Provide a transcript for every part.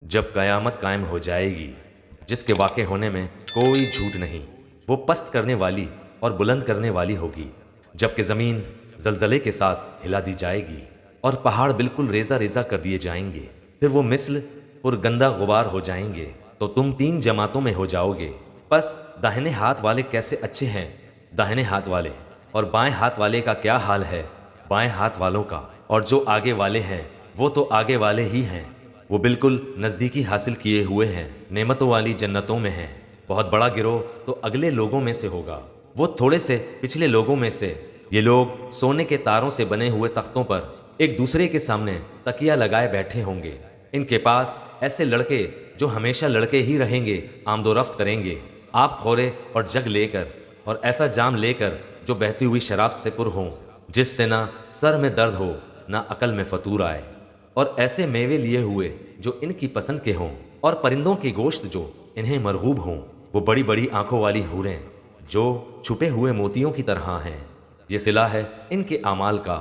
जब क़यामत कायम हो जाएगी, जिसके वाक़े होने में कोई झूठ नहीं, वो पस्त करने वाली और बुलंद करने वाली होगी। जबकि ज़मीन ज़लज़ले के साथ हिला दी जाएगी और पहाड़ बिल्कुल रेज़ा रेज़ा कर दिए जाएंगे, फिर वो मिस्ल पुरगंदा गुबार हो जाएंगे, तो तुम 3 जमातों में हो जाओगे। बस दाहिने हाथ वाले कैसे अच्छे हैं, दाहिने हाथ वाले, और बाएं हाथ वाले का क्या हाल है, बाएं हाथ वालों का। और जो आगे वाले हैं वो तो आगे वाले ही हैं, वो बिल्कुल नज़दीकी हासिल किए हुए हैं, नेमतों वाली जन्नतों में हैं। बहुत बड़ा गिरोह तो अगले लोगों में से होगा, वो थोड़े से पिछले लोगों में से। ये लोग सोने के तारों से बने हुए तख्तों पर एक दूसरे के सामने तकिया लगाए बैठे होंगे। इनके पास ऐसे लड़के जो हमेशा लड़के ही रहेंगे आमदोरफ्त करेंगे, आप खोरे और जग लेकर, और ऐसा जाम लेकर जो बहती हुई शराब से पुर हों, जिससे ना सर में दर्द हो ना अकल में फतूर आए। और ऐसे मेवे लिए हुए जो इनकी पसंद के हों, और परिंदों के गोश्त जो इन्हें मरगूब हों। वो बड़ी बड़ी आंखों वाली हूरें जो छुपे हुए मोतियों की तरह हैं। ये सिला है इनके आमाल का,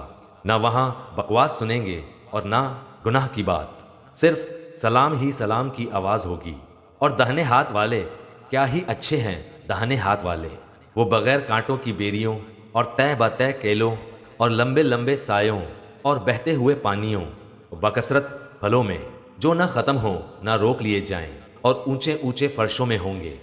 ना वहाँ बकवास सुनेंगे और ना गुनाह की बात, सिर्फ सलाम ही सलाम की आवाज़ होगी। और दाहिने हाथ वाले क्या ही अच्छे हैं, दाहिने हाथ वाले, वो बग़ैर कांटों की बेरियों और तय ब तय केलों और लंबे लंबे सायों और बहते हुए पानियों, बकसरत फलों में जो ना ख़त्म हो ना रोक लिए जाएं, और ऊंचे ऊंचे फर्शों में होंगे।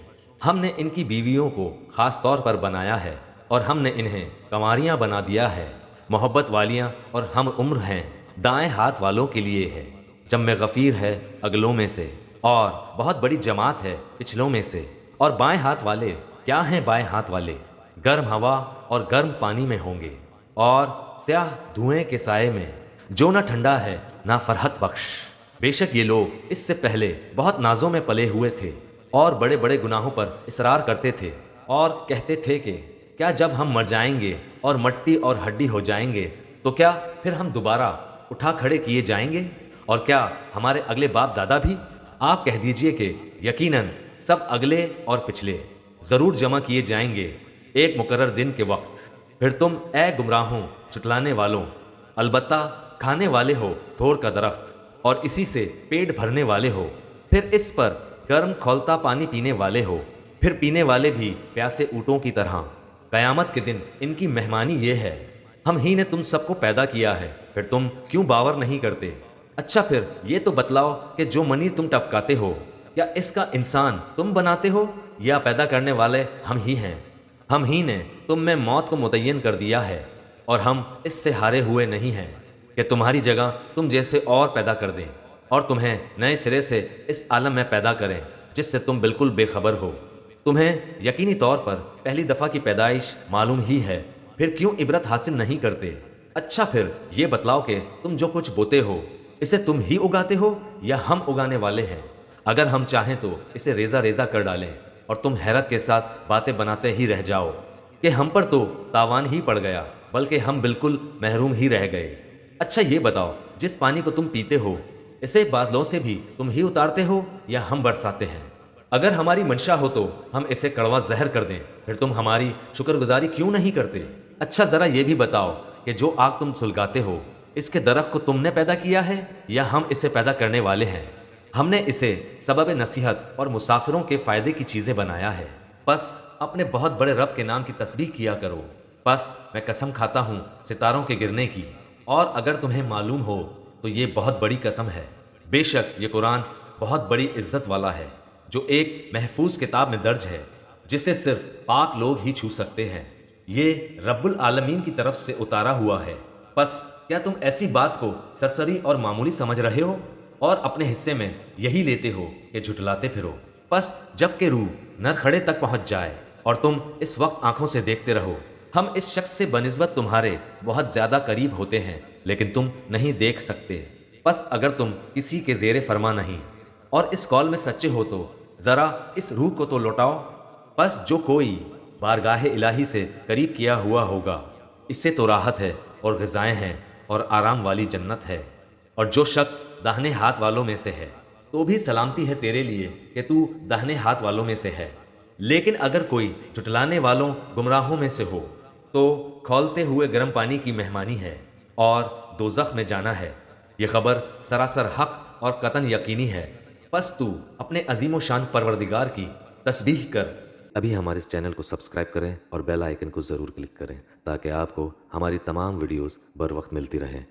हमने इनकी बीवियों को ख़ास तौर पर बनाया है, और हमने इन्हें कंवारियाँ बना दिया है। मोहब्बत वालियाँ और हम उम्र हैं दाएं हाथ वालों के लिए है। जम्मे गफ़ीर है अगलों में से, और बहुत बड़ी जमात है पिछलों में से। और बाएं हाथ वाले क्या हैं, बाएं हाथ वाले गर्म हवा और गर्म पानी में होंगे, और स्याह धुएं के साए में जो ना ठंडा है ना फरहत बख्श। बेशक ये लोग इससे पहले बहुत नाजों में पले हुए थे और बड़े बड़े गुनाहों पर इसरार करते थे, और कहते थे कि क्या जब हम मर जाएंगे और मट्टी और हड्डी हो जाएंगे तो क्या फिर हम दोबारा उठा खड़े किए जाएंगे, और क्या हमारे अगले बाप दादा भी। आप कह दीजिए कि यकीनन सब अगले और पिछले ज़रूर जमा किए जाएंगे एक मुकर्रर दिन के वक्त। फिर तुम ए गुमराहों चुटलाने वालों, अलबत्ता खाने वाले हो थोर का दरख्त, और इसी से पेट भरने वाले हो। फिर इस पर गर्म खौलता पानी पीने वाले हो, फिर पीने वाले भी प्यासे ऊँटों की तरह। कयामत के दिन इनकी मेहमानी ये है, हम ही ने तुम सबको पैदा किया है, फिर तुम क्यों बावर नहीं करते। अच्छा फिर ये तो बतलाओ कि जो मनी तुम टपकाते हो, क्या इसका इंसान तुम बनाते हो, या पैदा करने वाले हम ही हैं। हम ही ने तुम में मौत को मुतय्यन कर दिया है, और हम इससे हारे हुए नहीं हैं कि तुम्हारी जगह तुम जैसे और पैदा कर दें, और तुम्हें नए सिरे से इस आलम में पैदा करें जिससे तुम बिल्कुल बेखबर हो। तुम्हें यकीनी तौर पर पहली दफ़ा की पैदाइश मालूम ही है, फिर क्यों इबरत हासिल नहीं करते। अच्छा फिर ये बतलाओ कि तुम जो कुछ बोते हो इसे तुम ही उगाते हो या हम उगाने वाले हैं। अगर हम चाहें तो इसे रेज़ा रेज़ा कर डालें, और तुम हैरत के साथ बातें बनाते ही रह जाओ कि हम पर तो तावान ही पड़ गया, बल्कि हम बिल्कुल महरूम ही रह गए। अच्छा ये बताओ, जिस पानी को तुम पीते हो इसे बादलों से भी तुम ही उतारते हो या हम बरसाते हैं। अगर हमारी मंशा हो तो हम इसे कड़वा जहर कर दें, फिर तुम हमारी शुक्रगुजारी क्यों नहीं करते। अच्छा ज़रा ये भी बताओ कि जो आग तुम सुलगाते हो इसके दरख्त को तुमने पैदा किया है या हम इसे पैदा करने वाले हैं। हमने इसे सबब नसीहत और मुसाफिरों के फ़ायदे की चीज़ें बनाया है। बस अपने बहुत बड़े रब के नाम की तस्बीह किया करो। बस मैं कसम खाता हूँ सितारों के गिरने की, और अगर तुम्हें मालूम हो तो ये बहुत बड़ी कसम है। बेशक ये कुरान बहुत बड़ी इज्जत वाला है, जो एक महफूज किताब में दर्ज है, जिसे सिर्फ पाक लोग ही छू सकते हैं। ये रब्बुल आलमीन की तरफ से उतारा हुआ है। बस क्या तुम ऐसी बात को सरसरी और मामूली समझ रहे हो, और अपने हिस्से में यही लेते हो कि झुटलाते फिरो। बस जब के रूह नरखड़े तक पहुंच जाए और तुम इस वक्त आंखों से देखते रहो, हम इस शख्स से बनिस्बत तुम्हारे बहुत ज्यादा करीब होते हैं, लेकिन तुम नहीं देख सकते। बस अगर तुम किसी के जेरे फरमा नहीं और इस कॉल में सच्चे हो तो जरा इस रूह को तो लौटाओ। बस जो कोई बारगाह इलाही से करीब किया हुआ होगा, इससे तो राहत है और ग़िज़ाएँ हैं और आराम वाली जन्नत है। और जो शख्स दाहिने हाथ वालों में से है तो भी सलामती है तेरे लिए कि तू दाहिने हाथ वालों में से है। लेकिन अगर कोई झुटलाने वालों गुमराहों में से हो तो खौलते हुए गर्म पानी की मेहमानी है और दोज़ख में जाना है। ये खबर सरासर हक और कतन यकीनी है। پس تو اپنے عظیم و شان پروردگار کی تسبیح کر۔ ابھی ہمارے اس چینل کو سبسکرائب کریں اور بیل آئیکن کو ضرور کلک کریں تاکہ آپ کو ہماری تمام ویڈیوز بر وقت ملتی رہیں۔